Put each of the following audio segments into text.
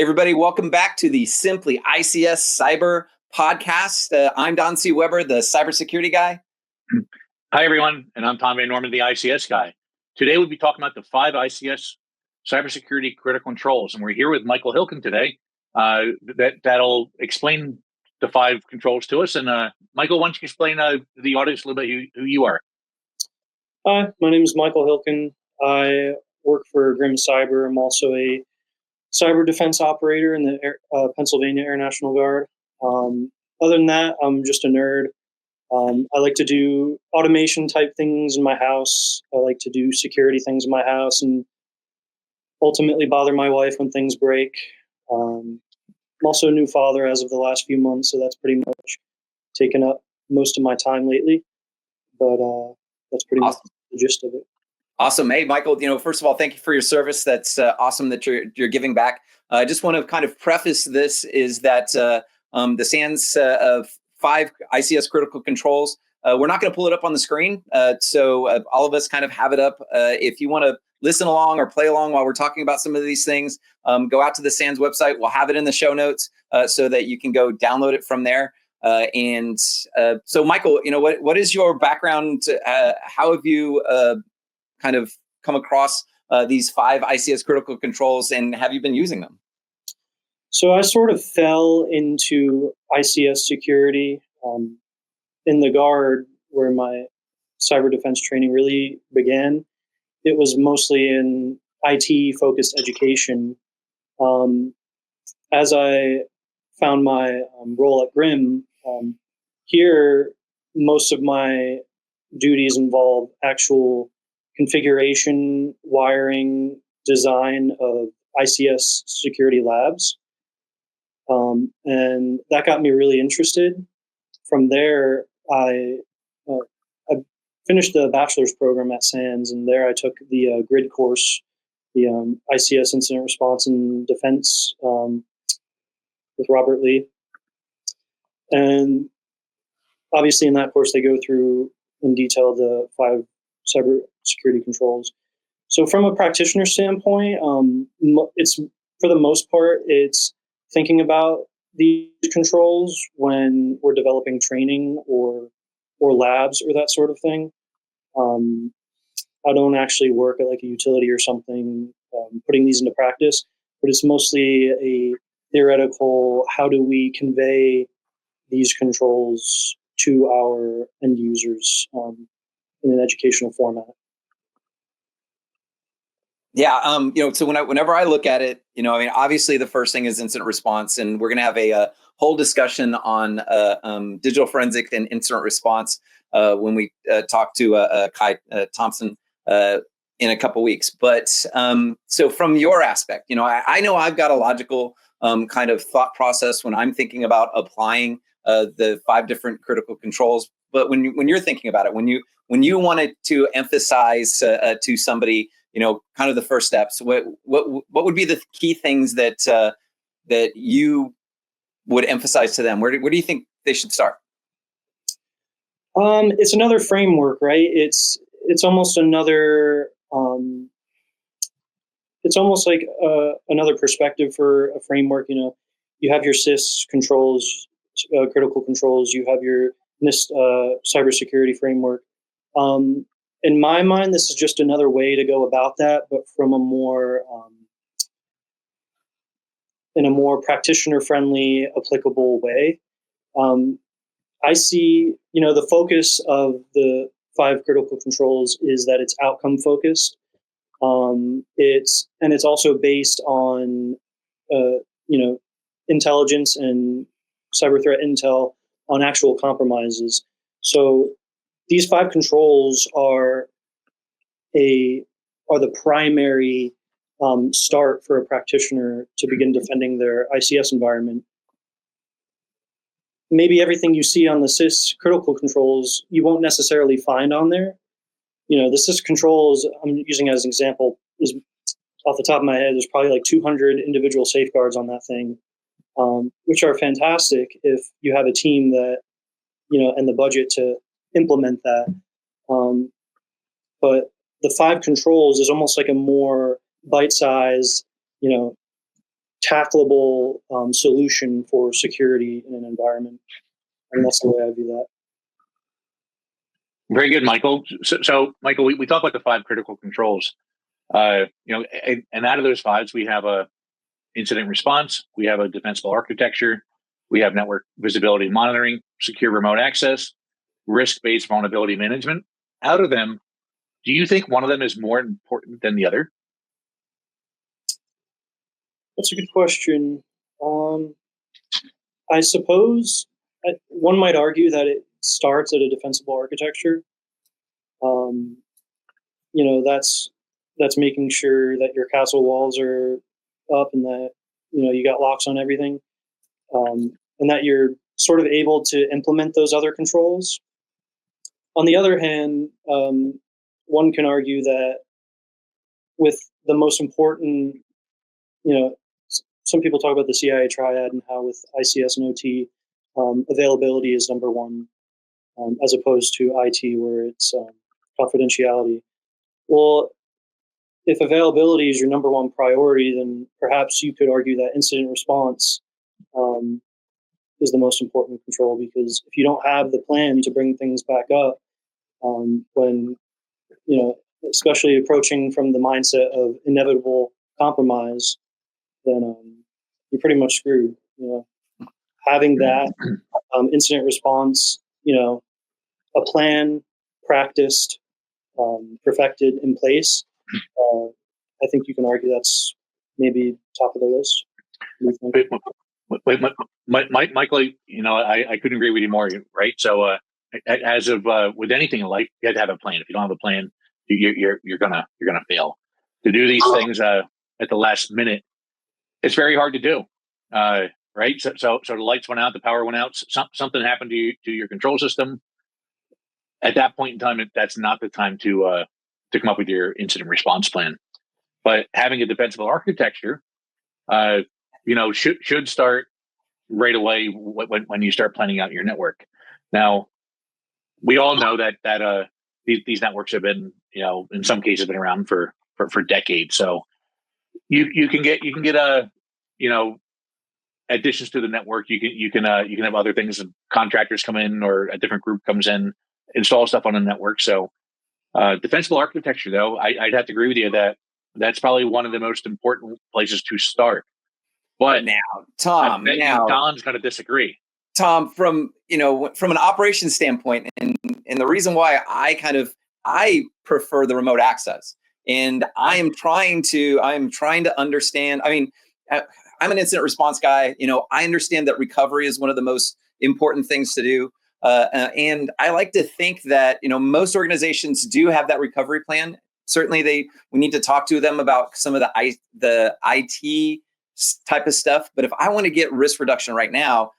Hey, everybody, welcome back to the Simply ICS Cyber Podcast. I'm Don C. Weber, the cybersecurity guy. Hi, everyone, and I'm Tom Van Norman, the ICS guy. Today, we'll be talking about the 5 ICS cybersecurity critical controls, and we're here with Michael Hilken today. That'll explain the 5 controls to us. And Michael, why don't you explain to the audience a little bit who you are? Hi, my name is Michael Hilken. I work for Grim Cyber. I'm also a cyber defense operator in the Pennsylvania Air National Guard. Other than that, I'm just a nerd. I like to do automation type things in my house. I like to do security things in my house and ultimately bother my wife when things break. I'm also a new father as of the last few months, so that's pretty much taken up most of my time lately. But that's pretty much the gist of it. Awesome. Hey, Michael, first of all, thank you for your service. That's awesome that you're giving back. I just want to kind of preface this is that the SANS of 5 ICS critical controls, we're not going to pull it up on the screen. So all of us kind of have it up. If you want to listen along or play along while we're talking about some of these things, go out to the SANS website. We'll have it in the show notes so that you can go download it from there. So, Michael, what is your background? How have you kind of come across these 5 ICS critical controls, and have you been using them? So I sort of fell into ICS security in the Guard, where my cyber defense training really began. It was mostly in IT-focused education. As I found my role at Grim, here most of my duties involve actual configuration, wiring, design of ICS security labs. And that got me really interested. From there, I finished the bachelor's program at SANS, and there I took the grid course, the ICS Incident Response and Defense with Robert Lee. And obviously in that course, they go through in detail the 5 cyber security controls. So from a practitioner standpoint, it's for the most part, it's thinking about these controls when we're developing training or labs or that sort of thing. I don't actually work at like a utility or something putting these into practice, but it's mostly a theoretical, how do we convey these controls to our end users in an educational format. Yeah, so whenever I look at it, obviously the first thing is incident response, and we're going to have a whole discussion on digital forensic and incident response when we talk to Kai Thompson in a couple weeks. But so from your aspect, I know I've got a logical kind of thought process when I'm thinking about applying the 5 different critical controls. But when you're thinking about it, when you wanted to emphasize to somebody, kind of the first steps, what would be the key things that you would emphasize to them? Where do you think they should start? It's another framework, right? It's almost another. It's almost like another perspective for a framework. You have your SIS controls, critical controls. You have your NIST cybersecurity framework. In my mind, this is just another way to go about that, but from a more in a more practitioner-friendly, applicable way. I see, the focus of the 5 critical controls is that it's outcome focused. It's also based on, intelligence and cyber threat intel on actual compromises. So these 5 controls are the primary start for a practitioner to begin defending their ICS environment. Maybe everything you see on the SIS critical controls, you won't necessarily find on there. The SIS controls, I'm using as an example, is off the top of my head, there's probably like 200 individual safeguards on that thing, which are fantastic if you have a team that, and the budget to implement that. But the 5 controls is almost like a more bite-sized, tackleable solution for security in an environment. And that's the way I view that. Very good, Michael. So Michael, we talk about the 5 critical controls. And out of those 5s, we have a incident response, we have a defensible architecture, we have network visibility and monitoring, secure remote access, risk-based vulnerability management. Out of them, do you think one of them is more important than the other? That's a good question. I suppose one might argue that it starts at a defensible architecture. That's making sure that your castle walls are up and that you got locks on everything, and that you're sort of able to implement those other controls. On the other hand, one can argue that with the most important, some people talk about the CIA triad and how with ICS and OT, availability is number one, as opposed to IT where it's confidentiality. Well, if availability is your number one priority, then perhaps you could argue that incident response is the most important control, because if you don't have the plan to bring things back up, when, especially approaching from the mindset of inevitable compromise, then you're pretty much screwed. Having that incident response, a plan practiced, perfected in place, I think you can argue that's maybe top of the list. Michael, I couldn't agree with you more. Right. So, as of with anything in life, you have to have a plan. If you don't have a plan, you're gonna fail. To do these things at the last minute, it's very hard to do. Right. So the lights went out, the power went out, something happened to your control system. At that point in time, that's not the time to come up with your incident response plan. But having a defensible architecture, should start right away when you start planning out your network. Now, we all know that these networks have been, in some cases, been around for decades. So you can get additions to the network. You can have other things, and contractors come in, or a different group comes in, install stuff on the network. So defensible architecture, though, I'd have to agree with you that that's probably one of the most important places to start. But now, Tom, Don's going to disagree. Tom, from an operations standpoint, and the reason why I prefer the remote access, and I am trying to understand. I mean, I'm an incident response guy. I understand that recovery is one of the most important things to do. And I like to think that, most organizations do have that recovery plan. Certainly we need to talk to them about some of the IT type of stuff. But if I want to get risk reduction right now,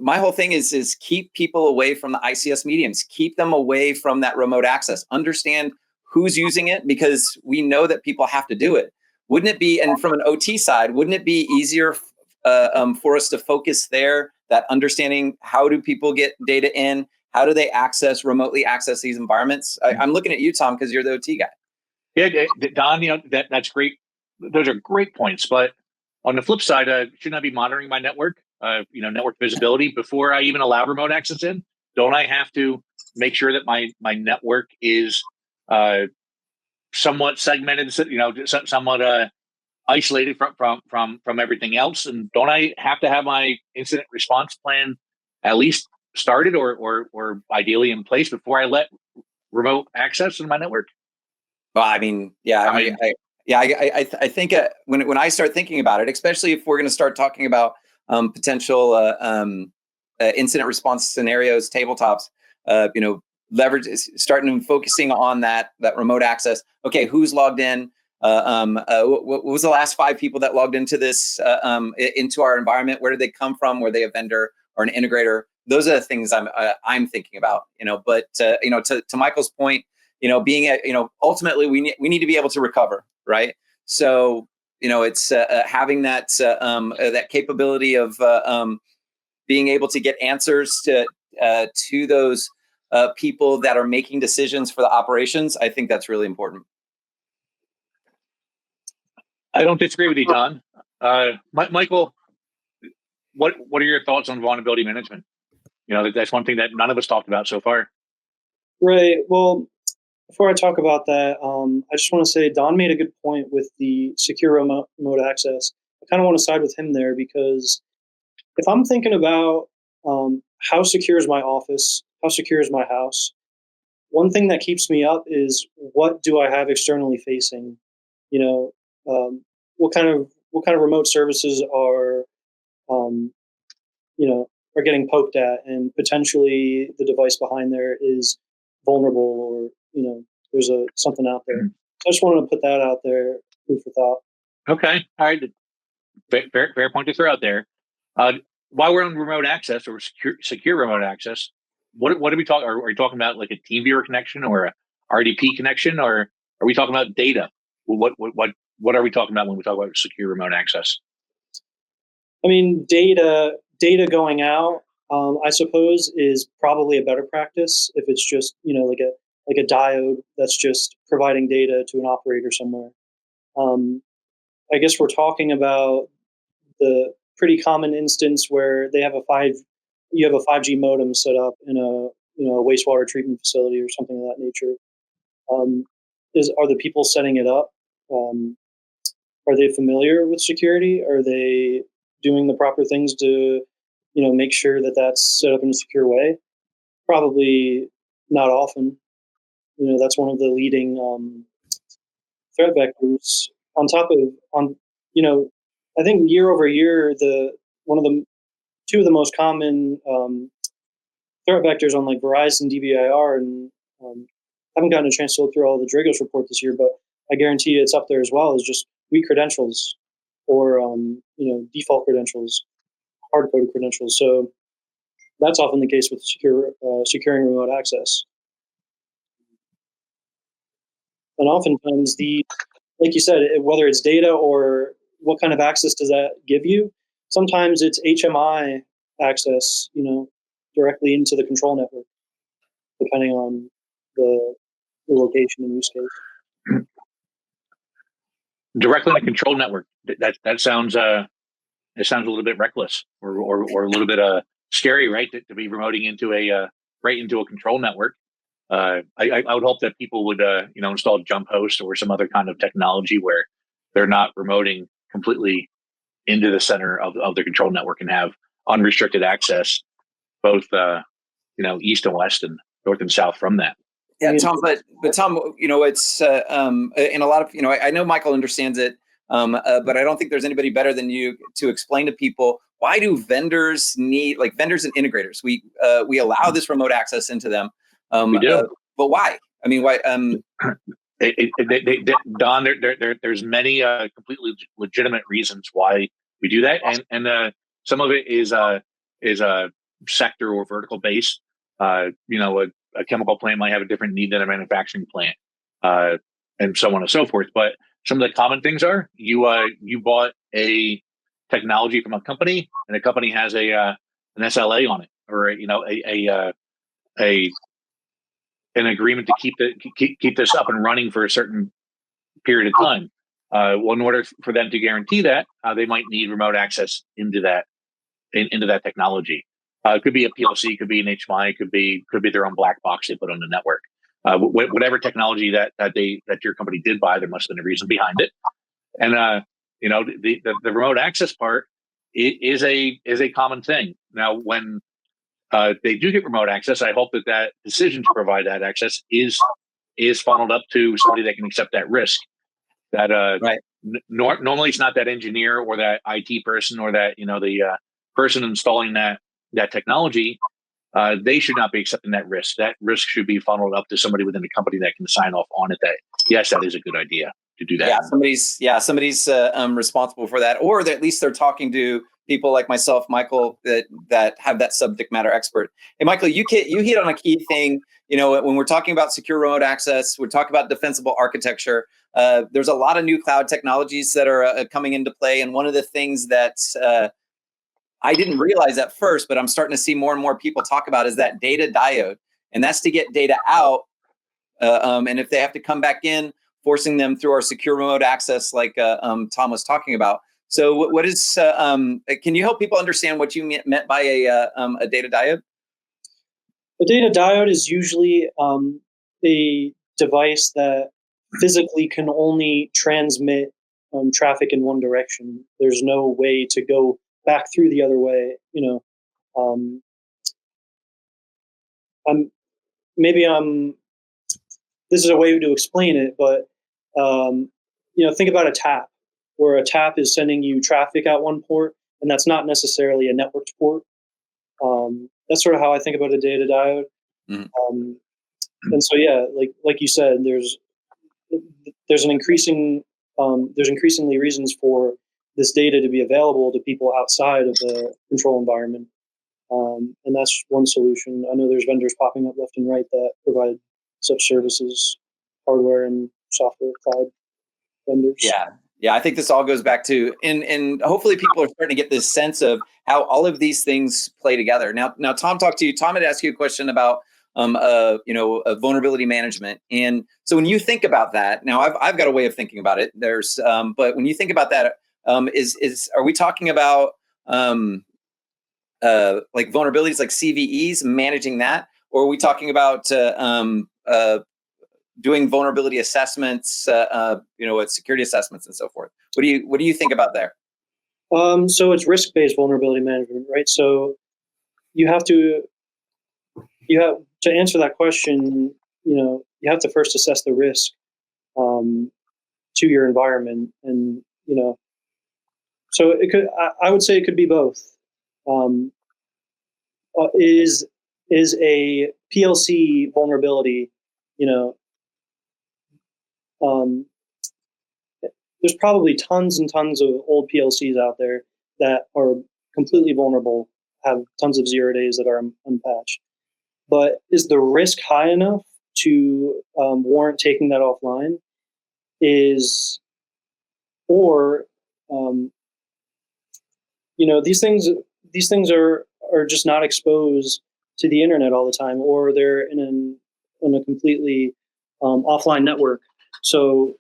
my whole thing is keep people away from the ICS mediums, keep them away from that remote access, understand who's using it, because we know that people have to do it. Wouldn't it be, and from an OT side, wouldn't it be easier for us to focus there, that understanding how do people get data in, how do they remotely access these environments? I'm looking at you, Tom, because you're the OT guy. Yeah, Don, that's great. Those are great points. But on the flip side, shouldn't I be monitoring my network, network visibility before I even allow remote access in? Don't I have to make sure that my network is somewhat segmented, somewhat isolated from everything else? And don't I have to have my incident response plan at least started or ideally in place before I let remote access in my network? Well, I mean, yeah, I think when I start thinking about it, especially if we're going to start talking about potential incident response scenarios, tabletops, starting focusing on that remote access. Okay, who's logged in? What was the last 5 people that logged into this into our environment? Where did they come from? Were they a vendor or an integrator? Those are the things I'm thinking about. But to Michael's point, being ultimately we need to be able to recover, right? So it's having that that capability of being able to get answers to those people that are making decisions for the operations. I think that's really important. I don't disagree with you, Don. Michael, what are your thoughts on vulnerability management? That's one thing that none of us talked about so far. Right. Well, before I talk about that, I just want to say Don made a good point with the secure remote access. I kind of want to side with him there because if I'm thinking about how secure is my office, how secure is my house, one thing that keeps me up is what do I have externally facing? You know, what kind of remote services are um, are getting poked at, and potentially the device behind there is vulnerable, or there's something out there. So I just wanted to put that out there, food for thought. Okay, all right, fair point to throw out there. While we're on remote access or secure remote access, what are we talking? Are we talking about like a TeamViewer connection or a RDP connection, or are we talking about data? What are we talking about when we talk about secure remote access? I mean, data going out, I suppose, is probably a better practice if it's just like a diode that's just providing data to an operator somewhere. I guess we're talking about the pretty common instance where they have you have a 5G modem set up in a wastewater treatment facility or something of that nature. Are the people setting it up? Are they familiar with security? Are they doing the proper things to make sure that that's set up in a secure way? Probably not often. That's one of the leading threat vectors. On top of I think year over year, two of the most common threat vectors on like Verizon DBIR, and haven't gotten a chance to look through all the Dragos report this year, but I guarantee you it's up there as well, is just weak credentials or default credentials, hard coded credentials. So that's often the case with securing remote access. And oftentimes like you said, whether it's data or what kind of access does that give you, sometimes it's HMI access, directly into the control network, depending on the location and use case. Directly in the control network. That sounds it sounds a little bit reckless or a little bit scary, right? To be remoting into right into a control network. I would hope that people would install jump host or some other kind of technology where they're not remoting completely into the center of the control network and have unrestricted access, both east and west and north and south from that. Yeah, Tom, but Tom, it's in a lot of, I know Michael understands it, but I don't think there's anybody better than you to explain to people, why do vendors need, like vendors and integrators, we allow this remote access into them. We do. But why? I mean, why? Don, there's many completely legitimate reasons why we do that, and some of it is a sector or vertical based. A chemical plant might have a different need than a manufacturing plant, and so on and so forth. But some of the common things are you bought a technology from a company, and the company has an SLA on it, or an agreement to keep this up and running for a certain period of time. Well, in order for them to guarantee that, they might need remote access into that technology. It could be a PLC, it could be an HMI, it could be their own black box they put on the network. Whatever technology that your company did buy, there must have been a reason behind it. And the remote access part is a common thing. Now, when they do get remote access, I hope that decision to provide that access is funneled up to somebody that can accept that risk. That right. Normally it's not that engineer or that IT person or that the person installing that technology. They should not be accepting that risk. That risk should be funneled up to somebody within the company that can sign off on it. That yes, that is a good idea to do that. Somebody's responsible for that, or at least they're talking to people like myself, Michael, that have that subject matter expert. Hey, Michael, you hit on a key thing. When we're talking about secure remote access, we're talking about defensible architecture. There's a lot of new cloud technologies that are coming into play, and one of the things that I didn't realize at first, but I'm starting to see more and more people talk about is that data diode, and that's to get data out. And if they have to come back in, forcing them through our secure remote access, like Tom was talking about, So what is, can you help people understand what you meant by a data diode? A data diode is usually a device that physically can only transmit traffic in one direction. There's no way to go back through the other way. Um, I'm maybe I'm. This is a way to explain it, but think about a tap, where a tap is sending you traffic out one port, and that's not necessarily a networked port. That's sort of how I think about a data diode. Mhm. And so, yeah, like you said, there's increasingly reasons for this data to be available to people outside of the control environment, and that's one solution. I know there's vendors popping up left and right that provide such services, hardware and software cloud vendors. Yeah, I think this all goes back to, and hopefully people are starting to get this sense of how all of these things play together. Now, Tom talked to you. Tom had asked you a question about vulnerability management. And so when you think about that, now I've got a way of thinking about it. But when you think about that, are we talking about like vulnerabilities like CVEs, managing that, or are we talking about doing vulnerability assessments, security assessments and so forth? What do you think about there? So it's risk-based vulnerability management, right? So you have to answer that question. You have to first assess the risk to your environment, and so it could. I would say it could be both. Is a PLC vulnerability? There's probably tons and tons of old PLCs out there that are completely vulnerable, have tons of 0 days that are unpatched. But is the risk high enough to warrant taking that offline? These things are just not exposed to the internet all the time, or they're in a completely offline network. So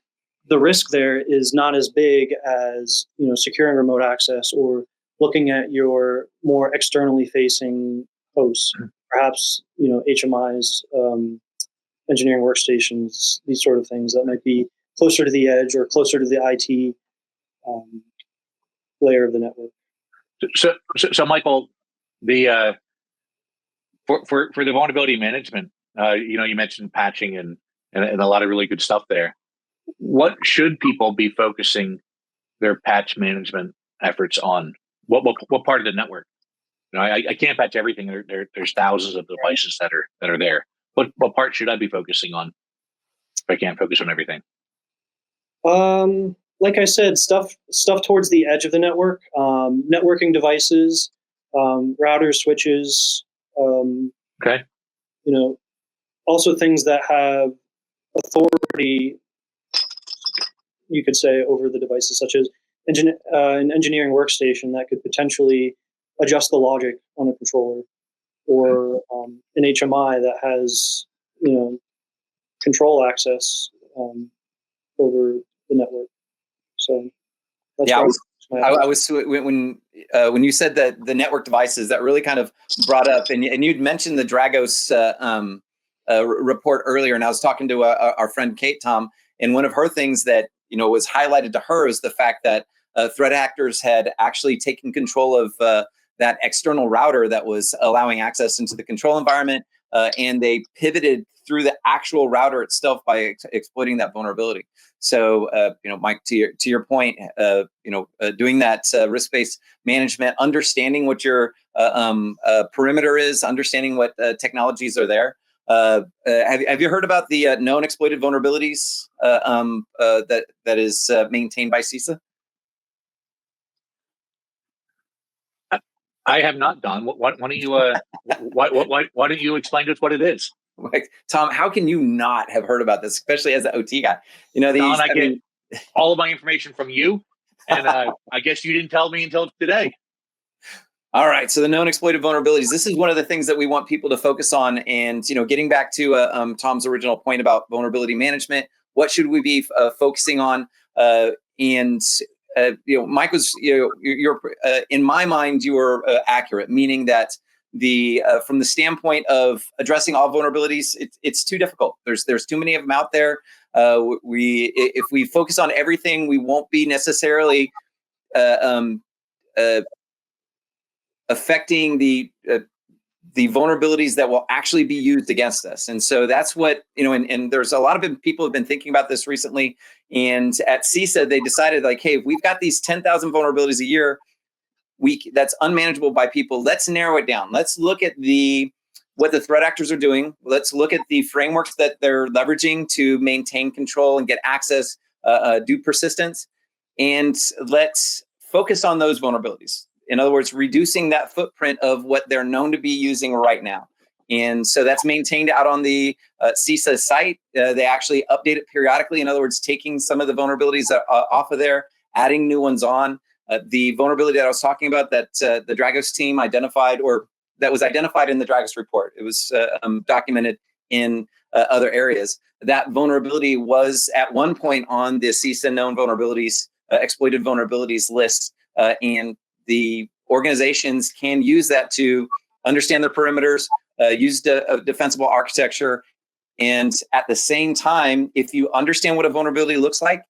the risk there is not as big as securing remote access or looking at your more externally facing hosts, perhaps HMIs, engineering workstations, these sort of things that might be closer to the edge or closer to the IT layer of the network. So Michael, the for the vulnerability management, you mentioned patching and a lot of really good stuff there. What should people be focusing their patch management efforts on? What part of the network? I can't patch everything. There's thousands of devices that are there. What part should I be focusing on if I can't focus on everything? Like I said, stuff towards the edge of the network, networking devices, routers, switches. Okay. Also things that have authority, you could say, over the devices, such as an engineering workstation that could potentially adjust the logic on a controller, or an HMI that has control access over the network. So that's I was when you said that the network devices, that really kind of brought up, and you'd mentioned the Dragos report earlier, and I was talking to our friend Kate, Tom, and one of her things that was highlighted to her is the fact that threat actors had actually taken control of that external router that was allowing access into the control environment, and they pivoted through the actual router itself by exploiting that vulnerability. So, Mike, to your point, doing that risk-based management, understanding what your perimeter is, understanding what technologies are there. Have you heard about the known exploited vulnerabilities that is maintained by CISA? I have not, Don. Why don't you why don't you explain to us what it is? Tom, how can you not have heard about this, especially as an OT guy? Don, I get all of my information from you, and I guess you didn't tell me until today. All right, so the known exploited vulnerabilities. This is one of the things that we want people to focus on, and getting back to Tom's original point about vulnerability management, what should we be focusing on? And Mike was, you're in my mind, you were accurate, meaning that from the standpoint of addressing all vulnerabilities, it's too difficult. There's too many of them out there. If we focus on everything, we won't be necessarily affecting the vulnerabilities that will actually be used against us. And so that's what, and there's a lot of people have been thinking about this recently. And at CISA, they decided like, hey, we've got these 10,000 vulnerabilities a year. That's unmanageable by people. Let's narrow it down. Let's look at what the threat actors are doing. Let's look at the frameworks that they're leveraging to maintain control and get access, do persistence. And let's focus on those vulnerabilities. In other words, reducing that footprint of what they're known to be using right now. And so that's maintained out on the CISA site. They actually update it periodically. In other words, taking some of the vulnerabilities off of there, adding new ones on. The vulnerability that I was talking about that the Dragos team identified, or that was identified in the Dragos report. It was documented in other areas. That vulnerability was at one point on the CISA known vulnerabilities, exploited vulnerabilities list, and the organizations can use that to understand their perimeters, use a defensible architecture. And at the same time, if you understand what a vulnerability looks like,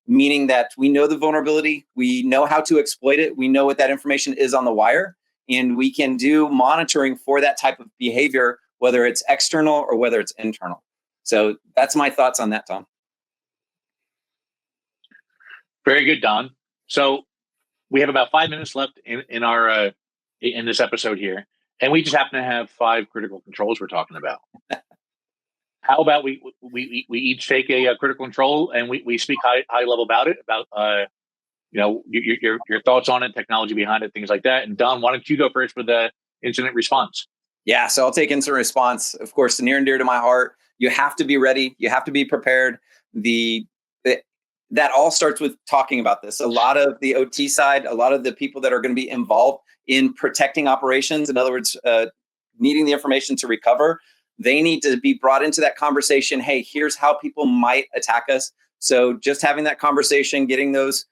meaning that we know the vulnerability, we know how to exploit it, we know what that information is on the wire, and we can do monitoring for that type of behavior, whether it's external or whether it's internal. So that's my thoughts on that, Tom. Very good, Don. So we have about 5 minutes left in our in this episode here, and we just happen to have 5 critical controls we're talking about. How about we each take a critical control and we speak high level about it, about your thoughts on it, technology behind it, things like that. And Don, why don't you go first with the incident response? Yeah, so I'll take incident response. Of course, near and dear to my heart. You have to be ready. You have to be prepared. That all starts with talking about this. A lot of the OT side, a lot of the people that are going to be involved in protecting operations, in other words, needing the information to recover, they need to be brought into that conversation. Hey, here's how people might attack us. So just having that conversation, getting those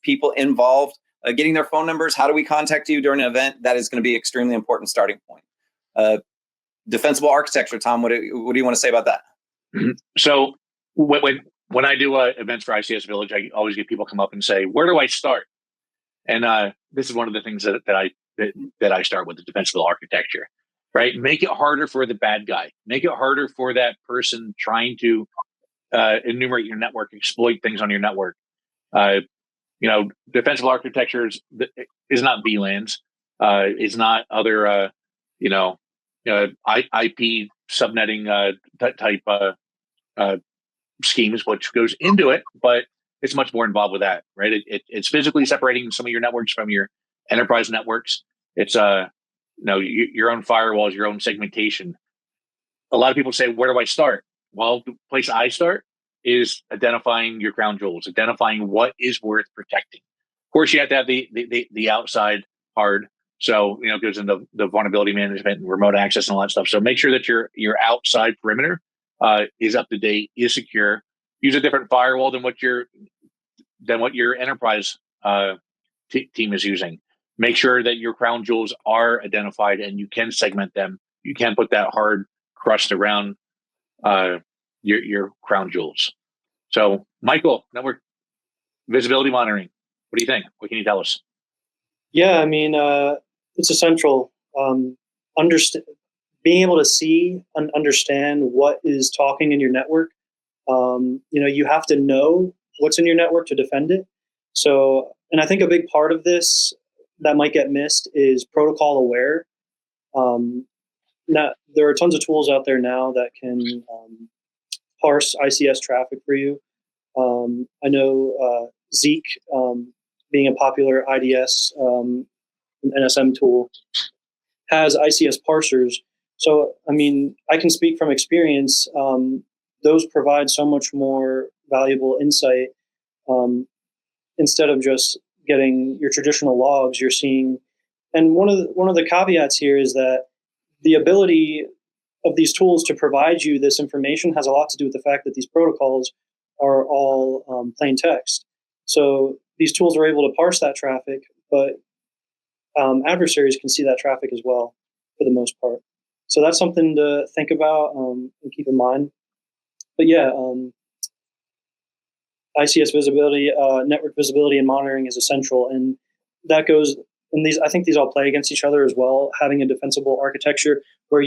people involved, getting their phone numbers. How do we contact you during an event? That is going to be extremely important starting point. Defensible architecture, Tom. What do you want to say about that? So when I do events for ICS Village, I always get people come up and say, "Where do I start?" And this is one of the things that I start with: the defensible architecture. Right? Make it harder for the bad guy. Make it harder for that person trying to enumerate your network, exploit things on your network. Defensible architecture is not VLANs. Is not other IP subnetting type schemes, which goes into it, but it's much more involved with that, right? It's physically separating some of your networks from your enterprise networks. It's your own firewalls, your own segmentation. A lot of people say, where do I start? Well, the place I start is identifying your crown jewels, identifying what is worth protecting. Of course, you have to have the outside hard. So, it goes into the vulnerability management and remote access and all that stuff. So make sure that your outside perimeter is up to date, is secure. Use a different firewall than what your enterprise team is using. Make sure that your crown jewels are identified and you can segment them. You can put that hard crust around your crown jewels. So, Michael, network visibility monitoring. What do you think? What can you tell us? Yeah, I mean, it's essential. Being able to see and understand what is talking in your network. You have to know what's in your network to defend it. So, and I think a big part of this that might get missed is protocol aware. Now, there are tons of tools out there now that can parse ICS traffic for you. I know Zeek, being a popular IDS NSM tool, has ICS parsers. So, I mean, I can speak from experience. Those provide so much more valuable insight. Instead of just getting your traditional logs, you're seeing. And one of the caveats here is that the ability of these tools to provide you this information has a lot to do with the fact that these protocols are all plain text. So these tools are able to parse that traffic, but adversaries can see that traffic as well for the most part. So that's something to think about and keep in mind. But yeah, ICS visibility, network visibility and monitoring is essential. And that goes, and I think these all play against each other as well. Having a defensible architecture where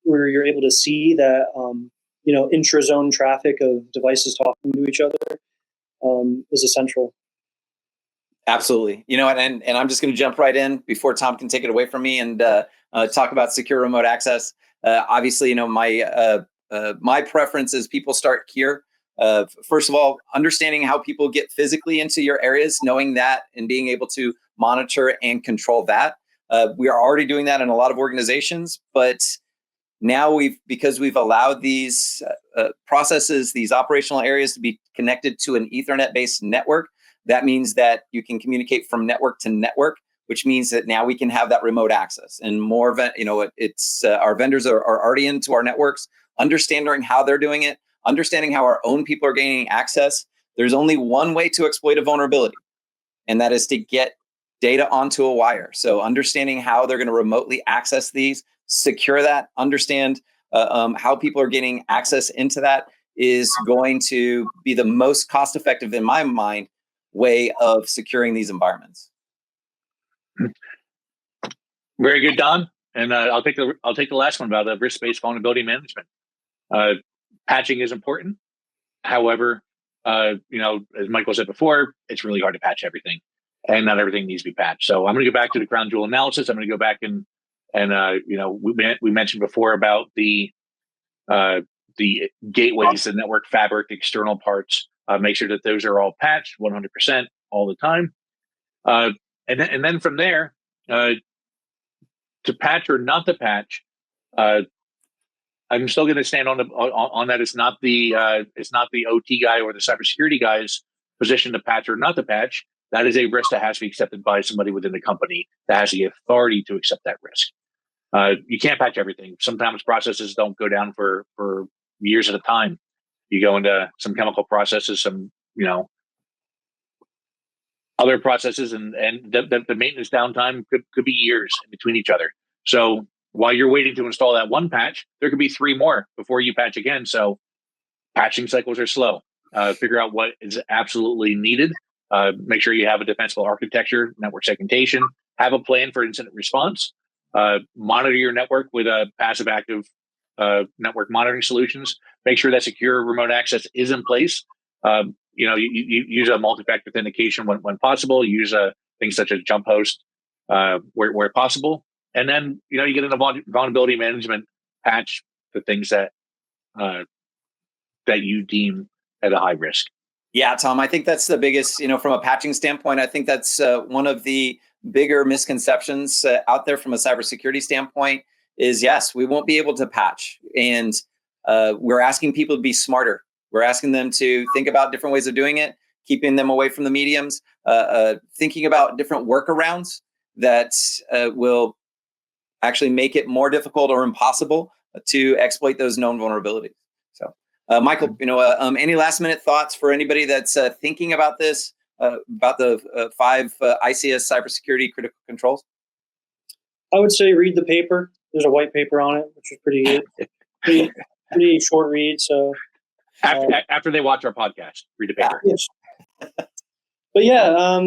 where you're able to see that, intra-zone traffic of devices talking to each other is essential. Absolutely. And I'm just going to jump right in before Tom can take it away from me and talk about secure remote access. Obviously, my preference is people start here. First of all, understanding how people get physically into your areas, knowing that and being able to monitor and control that. We are already doing that in a lot of organizations, but now because we've allowed these processes, these operational areas to be connected to an Ethernet-based network, that means that you can communicate from network to network, which means that now we can have that remote access and more. Our vendors are already into our networks, understanding how they're doing it, understanding how our own people are gaining access. There's only one way to exploit a vulnerability, and that is to get data onto a wire. So understanding how they're going to remotely access these, secure that, understand how people are getting access into that is going to be the most cost-effective, in my mind, way of securing these environments. Very good, Don. And I'll take the last one about the risk-based vulnerability management. Patching is important. However, as Michael said before, it's really hard to patch everything, and not everything needs to be patched. So I'm going to go back to the crown jewel analysis. I'm going to go back and we mentioned before about the gateways, the network fabric, external parts. Make sure that those are all patched 100% all the time. And then from there, to patch or not to patch, I'm still going to stand on that. It's not the OT guy or the cybersecurity guy's position to patch or not to patch. That is a risk that has to be accepted by somebody within the company that has the authority to accept that risk. You can't patch everything. Sometimes processes don't go down for years at a time. You go into some chemical processes, some other processes, and the maintenance downtime could be years in between each other. So while you're waiting to install that one patch, there could be 3 more before you patch again. So patching cycles are slow. Figure out what is absolutely needed. Make sure you have a defensible architecture, network segmentation, have a plan for incident response, monitor your network with a passive active network monitoring solutions. Make sure that secure remote access is in place. You use a multi-factor authentication when possible. Use things such as jump host where possible. And then, you get in a vulnerability management patch the things that you deem at a high risk. Yeah, Tom, I think that's the biggest, from a patching standpoint, I think that's one of the bigger misconceptions out there from a cybersecurity standpoint is, yes, we won't be able to patch. And we're asking people to be smarter. We're asking them to think about different ways of doing it, keeping them away from the mediums, thinking about different workarounds that will actually make it more difficult or impossible to exploit those known vulnerabilities. So, Michael, any last minute thoughts for anybody that's thinking about this, about the 5 ICS cybersecurity critical controls? I would say read the paper. There's a white paper on it, which is pretty good. pretty short read. So after they watch our podcast, read the paper. Yes. But yeah,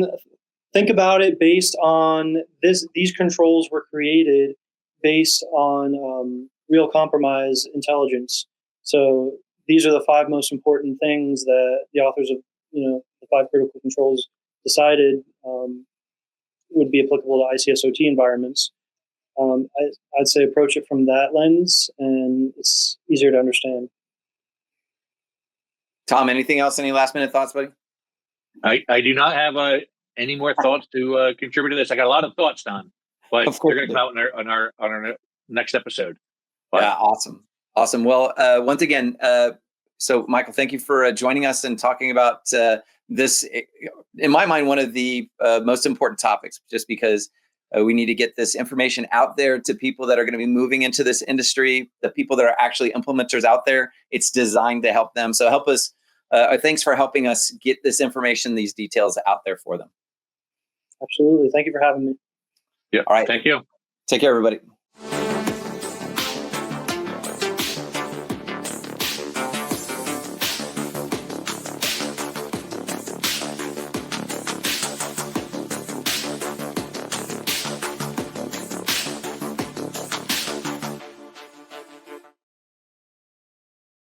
think about it based on this. These controls were created based on real compromise intelligence. So these are the 5 most important things that the authors of the 5 critical controls decided would be applicable to ICS/OT environments. I'd say approach it from that lens, and it's easier to understand. Tom, anything else? Any last minute thoughts, buddy? I do not have any more thoughts to contribute to this. I got a lot of thoughts, Don, but they're going to come out on our next episode. But, yeah, awesome. Well, once again, so Michael, thank you for joining us and talking about this. In my mind, one of the most important topics, just because we need to get this information out there to people that are going to be moving into this industry, the people that are actually implementers out there. It's designed to help them. So help us thanks for helping us get this information, these details out there for them. Absolutely. Thank you for having me. Yeah. All right. Thank you. Take care, everybody.